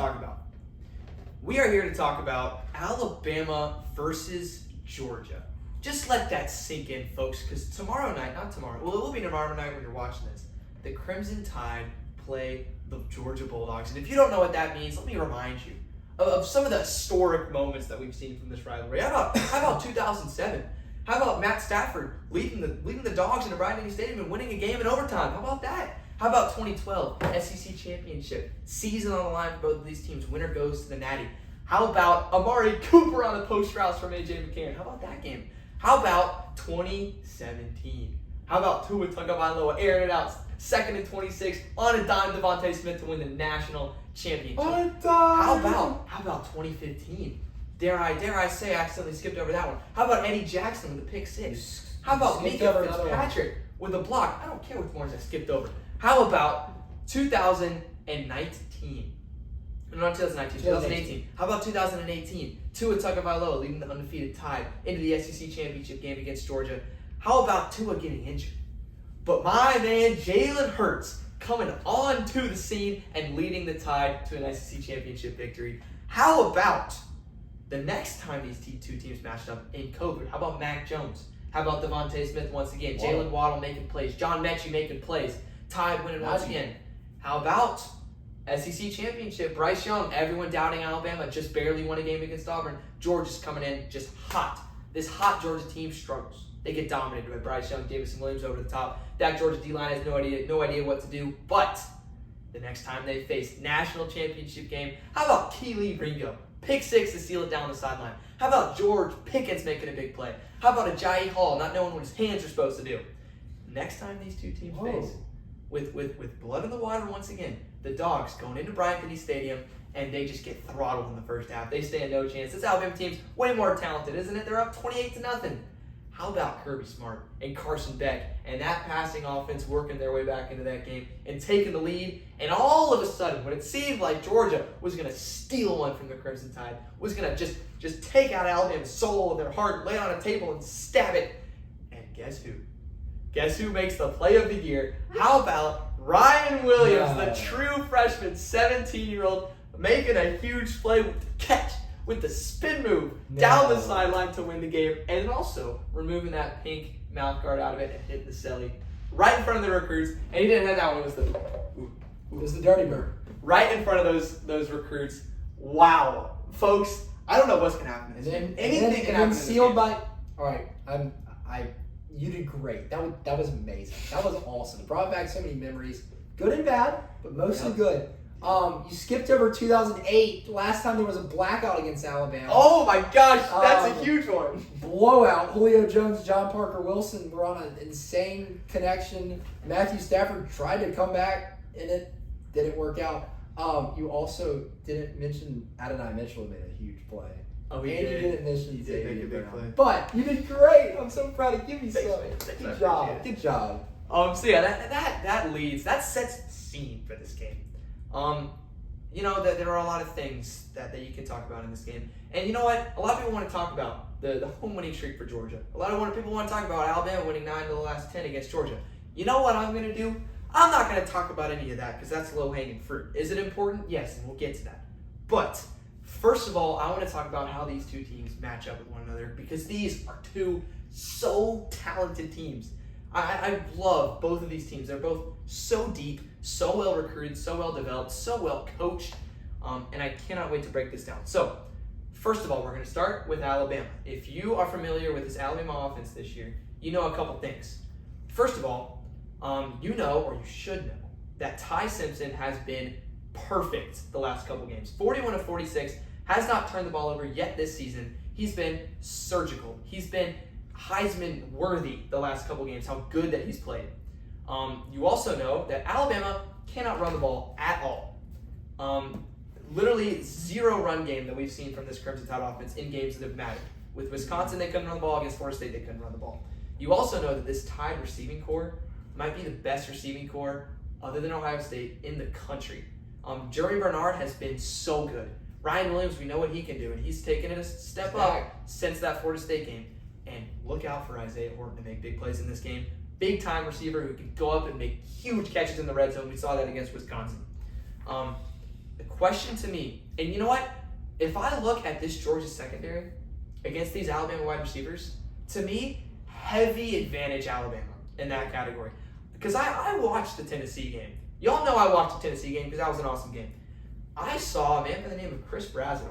talk about? We are here to talk about Alabama versus Georgia. Just let that sink in, folks, because it will be tomorrow night when you're watching this. The Crimson Tide play the Georgia Bulldogs. And if you don't know what that means, let me remind you of some of the historic moments that we've seen from this rivalry. How about 2007? How about Matt Stafford leading the Dogs into Bryant-Denny Stadium and winning a game in overtime? How about that? How about 2012 SEC Championship season on the line for both of these teams? Winner goes to the Natty. How about Amari Cooper on a post route from A.J. McCarron? How about that game? How about 2017? How about Tua Tagovailoa airing it out, 2nd and 26 on a dime, Devontae Smith to win the national championship? On a dime. How about 2015? Dare I say, I accidentally skipped over that one. How about Eddie Jackson with a pick six? How about Mika Fitzpatrick with a block? I don't care which ones I skipped over. How about 2019? No, not 2019, 2018. How about 2018? Tua Tagovailoa leading the undefeated Tide into the SEC championship game against Georgia. How about Tua getting injured? But my man, Jalen Hurts, coming onto the scene and leading the Tide to an SEC championship victory. How about the next time these two teams matched up in COVID? How about Mac Jones? How about Devontae Smith once again? Wow. Jalen Waddle making plays. John Mechie making plays. Tide winning once again. How about SEC championship? Bryce Young, everyone doubting Alabama, just barely won a game against Auburn. Georgia's coming in just hot. This hot Georgia team struggles. They get dominated by Bryce Young, Davison Williams over the top. That Georgia D-line has no idea what to do. But the next time they face national championship game, how about Kelee Ringo? Pick six to seal it down the sideline. How about George Pickens making a big play? How about Ajayi Hall not knowing what his hands are supposed to do? Next time these two teams face, with blood in the water once again, the Dogs going into Bryant-Denny Stadium, and they just get throttled in the first half. They stand no chance. This Alabama team's way more talented, isn't it? They're up 28-0. How about Kirby Smart and Carson Beck and that passing offense working their way back into that game and taking the lead? And all of a sudden, when it seemed like Georgia was going to steal one from the Crimson Tide, was going to just take out Alabama's soul and their heart, lay it on a table and stab it. And guess who? Guess who makes the play of the year? How about Ryan Williams, the true freshman, 17-year-old, making a huge play with the catch, with the spin move down the sideline to win the game, and also removing that pink mouth guard out of it and hitting the celly right in front of the recruits. And he didn't have that one. It was the dirty bird. Right in front of those recruits. Wow. Folks, I don't know what's going to happen. Anything can happen. Sealed by... All right, you did great. That was amazing. That was awesome. It brought back so many memories, good and bad, but mostly good. You skipped over 2008, last time there was a blackout against Alabama. Oh my gosh, that's a huge one. Blowout. Julio Jones, John Parker Wilson were on an insane connection. Matthew Stafford tried to come back, and it didn't work out. You also didn't mention Adonai Mitchell made a huge play. Oh, he and did. you didn't mention He did make a big play. But you did great. I'm so proud of you. Give me some. Thanks, Good job. Good job. So yeah, that sets the scene for this game. That there are a lot of things that you can talk about in this game. And you know what? A lot of people want to talk about the home winning streak for Georgia. A lot of people want to talk about Alabama winning 9 of the last 10 against Georgia. You know what I'm going to do? I'm not going to talk about any of that because that's low-hanging fruit. Is it important? Yes, and we'll get to that. But first of all, I want to talk about how these two teams match up with one another because these are two so talented teams. I love both of these teams. They're both so deep, so well recruited, so well developed, so well coached, and I cannot wait to break this down. So, first of all, we're going to start with Alabama. If you are familiar with this Alabama offense this year, you know a couple things. First of all, you know, or you should know, that Ty Simpson has been perfect the last couple games. 41 of 46, has not turned the ball over yet this season. He's been surgical. He's been Heisman worthy the last couple games, how good that he's played. You also know that Alabama cannot run the ball at all. Literally zero run game that we've seen from this Crimson Tide offense in games that have mattered. With Wisconsin, they couldn't run the ball. Against Florida State, they couldn't run the ball. You also know that this Tide receiving core might be the best receiving core, other than Ohio State, in the country. Jerry Bernard has been so good. Ryan Williams, we know what he can do, and he's taken it a step up since that Florida State game. And look out for Isaiah Horton to make big plays in this game. Big-time receiver who can go up and make huge catches in the red zone. We saw that against Wisconsin. the question to me, and you know what? If I look at this Georgia secondary against these Alabama wide receivers, to me, heavy advantage Alabama in that category. Because I watched the Tennessee game. Y'all know I watched the Tennessee game because that was an awesome game. I saw a man by the name of Chris Brazzell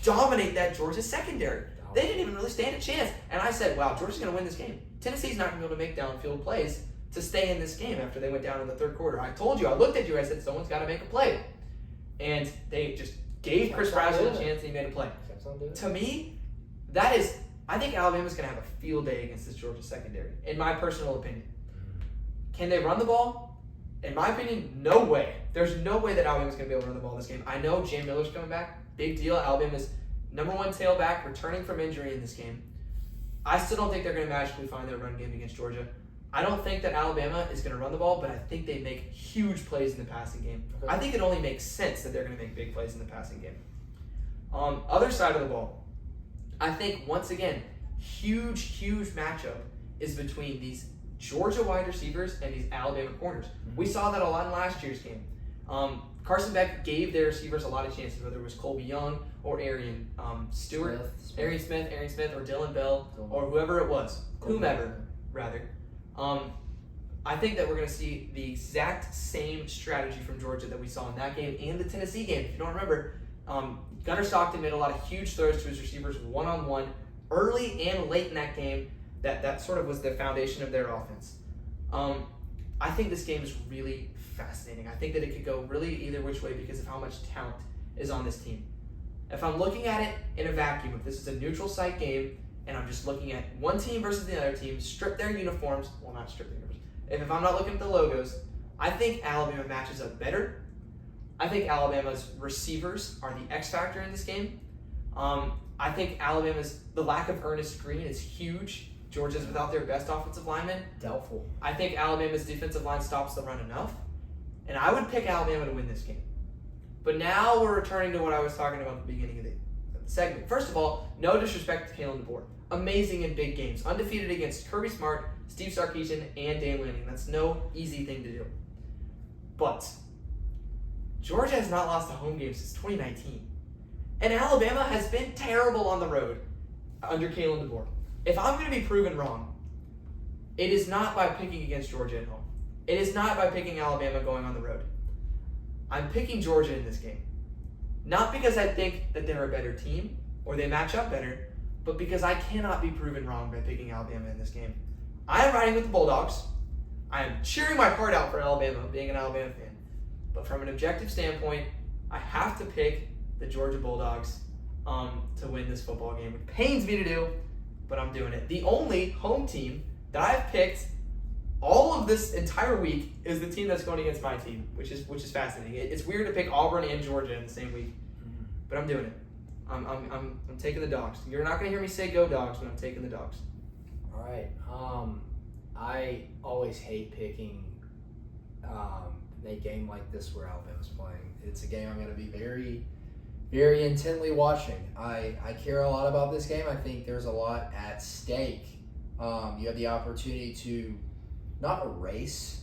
dominate that Georgia secondary. They didn't even really stand a chance. And I said, wow, Georgia's going to win this game. Tennessee's not going to be able to make downfield plays to stay in this game after they went down in the third quarter. I told you, I looked at you, I said, someone's got to make a play. And they just gave Chris Brazzell a chance and he made a play. To me, that is, I think Alabama's going to have a field day against this Georgia secondary, in my personal opinion. Can they run the ball? In my opinion, no way. There's no way that Alabama's going to be able to run the ball in this game. I know Jay Miller's coming back. Big deal. Alabama's number one tailback returning from injury in this game. I still don't think they're going to magically find their run game against Georgia. I don't think that Alabama is going to run the ball, but I think they make huge plays in the passing game. Okay. I think it only makes sense that they're going to make big plays in the passing game. Other side of the ball, I think, once again, huge matchup is between these Georgia wide receivers and these Alabama corners. Mm-hmm. We saw that a lot in last year's game. Carson Beck gave their receivers a lot of chances, whether it was Colby Young or Arian Stewart, Arian Smith, or Dylan Bell, or whoever it was, whomever, rather. I think that we're going to see the exact same strategy from Georgia that we saw in that game and the Tennessee game. If you don't remember, Gunnar Stockton made a lot of huge throws to his receivers one-on-one early and late in that game. That sort of was the foundation of their offense. I think this game is really fascinating. I think that it could go really either which way because of how much talent is on this team. If I'm looking at it in a vacuum, if this is a neutral site game and I'm just looking at one team versus the other team, strip their uniforms, well, not strip their uniforms, if I'm not looking at the logos, I think Alabama matches up better. I think Alabama's receivers are the X factor in this game. I think the lack of Ernest Green is huge. Georgia's without their best offensive lineman. Doubtful. I think Alabama's defensive line stops the run enough. And I would pick Alabama to win this game. But now we're returning to what I was talking about at the beginning of the segment. First of all, no disrespect to Kalen Deboer. Amazing in big games. Undefeated against Kirby Smart, Steve Sarkisian, and Dan Lanning. That's no easy thing to do. But Georgia has not lost a home game since 2019. And Alabama has been terrible on the road under Kalen Deboer. If I'm going to be proven wrong, it is not by picking against Georgia at home. It is not by picking Alabama going on the road. I'm picking Georgia in this game. Not because I think that they're a better team or they match up better, but because I cannot be proven wrong by picking Alabama in this game. I am riding with the Bulldogs. I am cheering my heart out for Alabama, being an Alabama fan. But from an objective standpoint, I have to pick the Georgia Bulldogs to win this football game. It pains me to do, but I'm doing it. The only home team that I've picked all of this entire week is the team that's going against my team, which is fascinating. It's weird to pick Auburn and Georgia in the same week, but I'm doing it. I'm taking the Dogs. You're not going to hear me say go Dogs, but I'm taking the Dogs. All right. I always hate picking a game like this where Alabama's playing. It's a game I'm going to be very, very intently watching. I care a lot about this game. I think there's a lot at stake. You have the opportunity to not erase,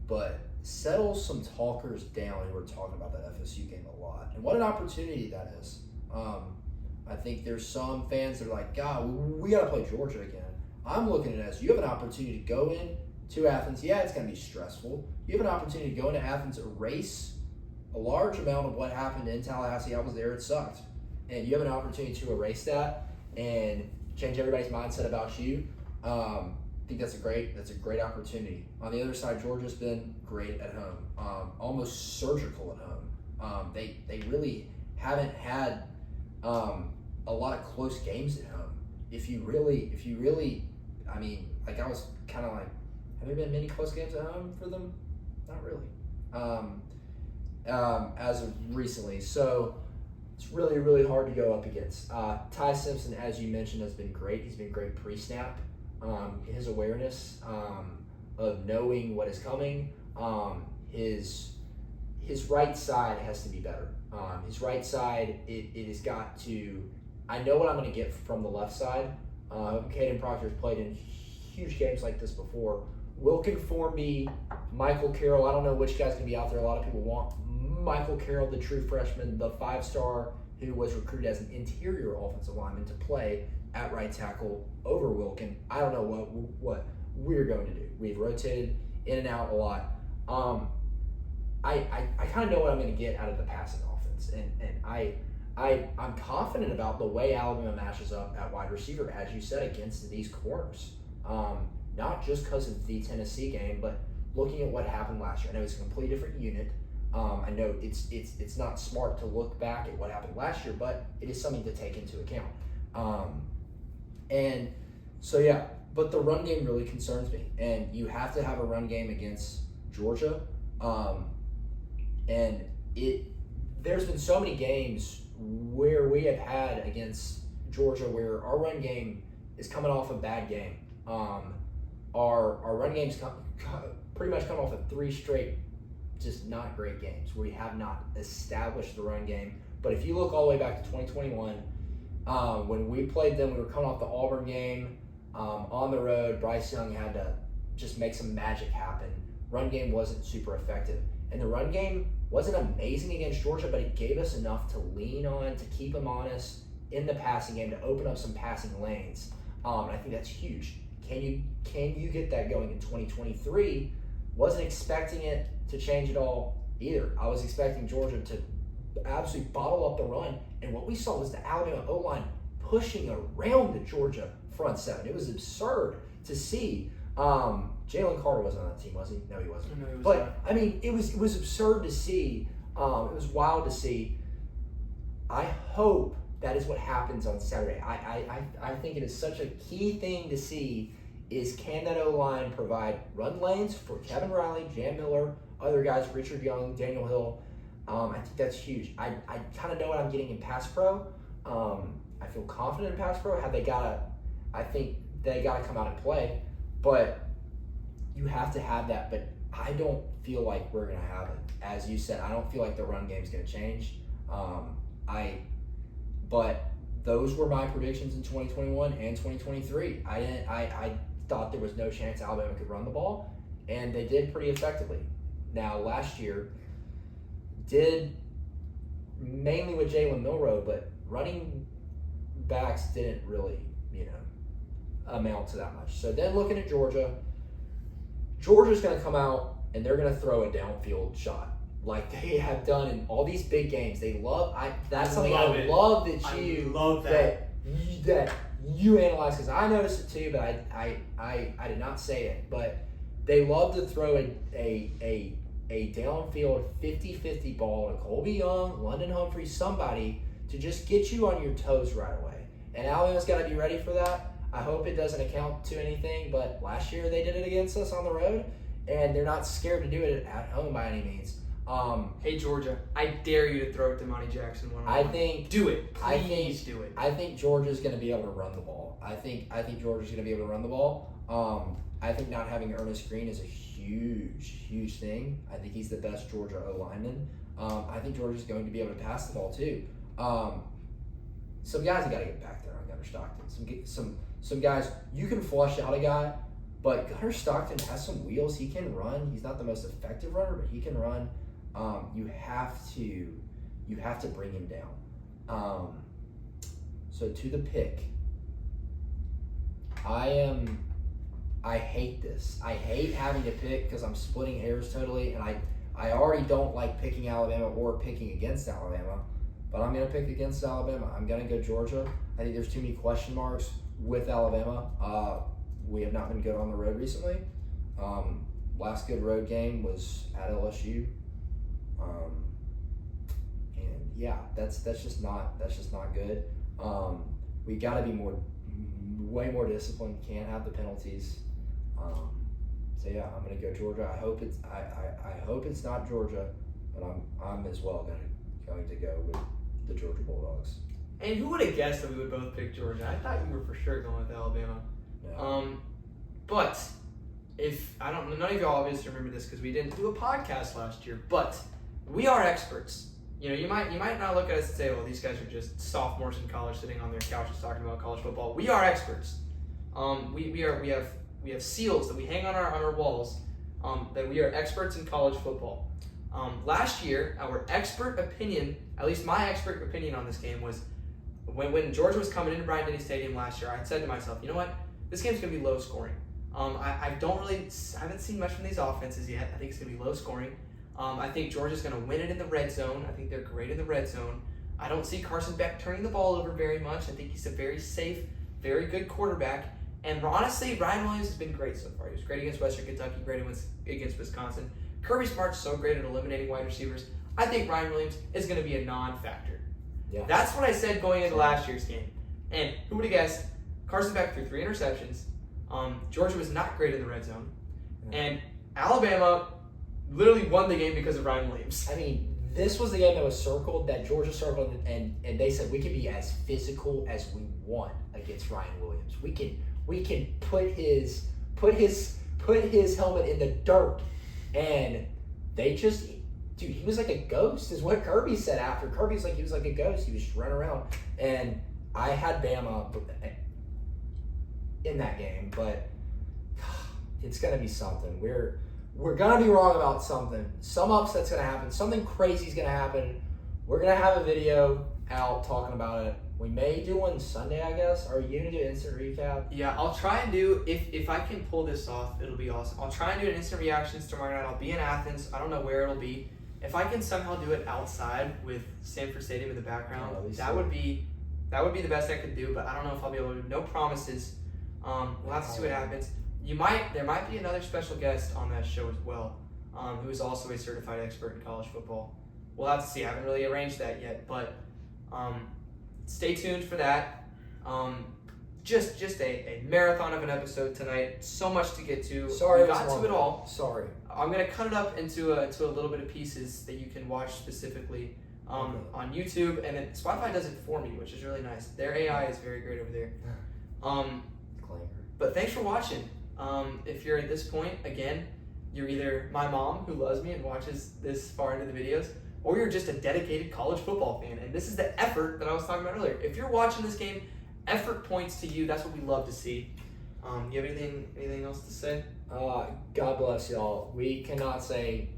but settle some talkers down who are talking about that FSU game a lot. And what an opportunity that is. I think there's some fans that are like, God, we got to play Georgia again. I'm looking at it as you have an opportunity to go in to Athens. Yeah, it's going to be stressful. You have an opportunity to go into Athens, erase a large amount of what happened in Tallahassee. I was there, it sucked. And you have an opportunity to erase that and change everybody's mindset about you. I think that's a great opportunity. On the other side, Georgia's been great at home, almost surgical at home. They really haven't had a lot of close games at home. If you really, I mean, like I was kind of like, have there been many close games at home for them? Not really. As of recently, so it's really, really hard to go up against. Ty Simpson, as you mentioned, has been great. He's been great pre-snap. His awareness of knowing what is coming. His right side has to be better. His right side, it has got to. I know what I'm going to get from the left side. Caden Proctor's played in huge games like this before. Wilkin Formby, Michael Carroll. I don't know which guy's going to be out there. A lot of people want Michael Carroll, the true freshman, the 5-star who was recruited as an interior offensive lineman to play at right tackle over Wilkin. I don't know what we're going to do. We've rotated in and out a lot. I kind of know what I'm going to get out of the passing offense, and I'm confident about the way Alabama matches up at wide receiver, as you said, against these corners. Not just because of the Tennessee game, but looking at what happened last year. I know it's a completely different unit. I know it's not smart to look back at what happened last year, but it is something to take into account. And so, yeah, but the run game really concerns me. And you have to have a run game against Georgia. And there's been so many games where we have had against Georgia where our run game is coming off a bad game. Our run game's pretty much come off of 3 straight just not great games where we have not established the run game. But if you look all the way back to 2021, when we played them, we were coming off the Auburn game on the road. Bryce Young had to just make some magic happen. Run game wasn't super effective. And the run game wasn't amazing against Georgia, but it gave us enough to lean on, to keep them honest in the passing game, to open up some passing lanes. And I think that's huge. Can you get that going in 2023? Wasn't expecting it to change at all either. I was expecting Georgia to absolutely bottle up the run, and what we saw was the Alabama O-line pushing around the Georgia front seven. It was absurd to see. Jalen Carter wasn't on that team, was he? No, he wasn't. No, he was but not. I mean, it was absurd to see. It was wild to see. I hope that is what happens on Saturday. I think it is such a key thing to see is can that O-line provide run lanes for Kevin Riley, Jan Miller, other guys, Richard Young, Daniel Hill. I think that's huge. I kind of know what I'm getting in pass pro. I feel confident in pass pro. I think they got to come out and play. But you have to have that. But I don't feel like we're going to have it. As you said, I don't feel like the run game is going to change. But those were my predictions in 2021 and 2023. I thought there was no chance Alabama could run the ball, and they did pretty effectively. Now, last year did mainly with Jalen Milroe, but running backs didn't really, amount to that much. So then looking at Georgia's going to come out and they're going to throw a downfield shot like they have done in all these big games. They love. That's something I love that you love that you analyze, because I noticed it too, but I did not say it. But they love to throw a downfield 50-50 ball to Colby Young, London Humphrey, somebody to just get you on your toes right away. And Alabama's got to be ready for that. I hope it doesn't account to anything, but last year they did it against us on the road, and they're not scared to do it at home by any means. Hey Georgia, I dare you to throw it to Monty Jackson one-on-one. I think do it. Please do it. I think Georgia's going to be able to run the ball. I think Georgia's going to be able to run the ball. I think not having Ernest Green is a huge thing. I think he's the best Georgia O-lineman. I think Georgia's going to be able to pass the ball too. Some guys have got to get back there on Gunnar Stockton. Some guys, you can flush out a guy, but Gunnar Stockton has some wheels. He can run. He's not the most effective runner, but he can run. You have to bring him down. So to the pick, I hate this. I hate having to pick because I'm splitting hairs totally, and I already don't like picking Alabama or picking against Alabama, but I'm going to pick against Alabama. I'm going to go Georgia. I think there's too many question marks with Alabama. We have not been good on the road recently. Last good road game was at LSU. And yeah, that's just not good. We got to be way more disciplined. Can't have the penalties. So yeah, I'm gonna go Georgia. I hope it's not Georgia, but I'm as well going to go with the Georgia Bulldogs. And who would have guessed that we would both pick Georgia? I thought you were for sure going with Alabama. Yeah. But none of y'all obviously remember this because we didn't do a podcast last year, but we are experts. You might not look at us and say, well, these guys are just sophomores in college sitting on their couches talking about college football. We are experts. We have seals that we hang on our walls that we are experts in college football. Last year, our expert opinion, at least my expert opinion on this game was when Georgia was coming into Bryant-Denny Stadium last year, I said to myself, you know what? This game's going to be low scoring. I haven't seen much from these offenses yet. I think it's going to be low scoring. I think Georgia's going to win it in the red zone. I think they're great in the red zone. I don't see Carson Beck turning the ball over very much. I think he's a very safe, very good quarterback. And honestly, Ryan Williams has been great so far. He was great against Western Kentucky, great against Wisconsin. Kirby Smart's so great at eliminating wide receivers. I think Ryan Williams is going to be a non-factor. Yeah. That's what I said going into last year's game. And who would have guessed? Carson Beck threw 3 interceptions. Georgia was not great in the red zone. Yeah. And Alabama literally won the game because of Ryan Williams. I mean, this was the game that was circled, that Georgia circled, and they said we can be as physical as we want against Ryan Williams. We can put his helmet in the dirt, and they just, dude, he was like a ghost, is what Kirby said after. Kirby's like, he was like a ghost. He was just running around, and I had Bama in that game, but it's gonna be something. We're gonna be wrong about something. Some upset's gonna happen. Something crazy's gonna happen. We're gonna have a video out talking about it. We may do one Sunday, I guess. Are you gonna do an instant recap? Yeah, I'll try and do, if I can pull this off, it'll be awesome. I'll try and do an instant reactions tomorrow night. I'll be in Athens. I don't know where it'll be. If I can somehow do it outside with Stanford Stadium in the background, that would be the best I could do, but I don't know if I'll be able to. No promises. We'll have to see what happens. There might be another special guest on that show as well, who is also a certified expert in college football. We'll have to see. I haven't really arranged that yet, but stay tuned for that. Just a marathon of an episode tonight. So much to get to. Sorry, we got to it all. Sorry. I'm gonna cut it up into a little bit of pieces that you can watch specifically on YouTube, and then Spotify does it for me, which is really nice. Their AI is very great over there. But thanks for watching. If you're at this point, again, you're either my mom who loves me and watches this far into the videos, or you're just a dedicated college football fan. And this is the effort that I was talking about earlier. If you're watching this game, effort points to you. That's what we love to see. You have anything else to say? God bless y'all. We cannot say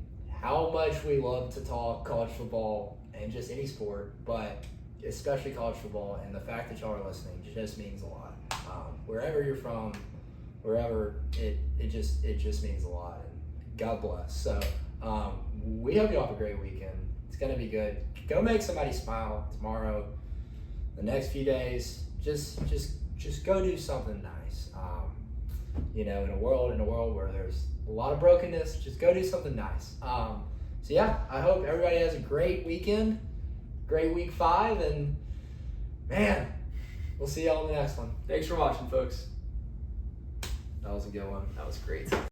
how much we love to talk college football and just any sport, but especially college football, and the fact that y'all are listening just means a lot. Wherever you're from, wherever, it just means a lot, and God bless. So we hope you all have a great weekend. It's gonna be good. Go make somebody smile tomorrow, the next few days. Just go do something nice. In a world where there's a lot of brokenness, just go do something nice. So yeah, I hope everybody has a great weekend, great week 5, and man, we'll see y'all in the next one. Thanks for watching, folks. That was a good one. That was great.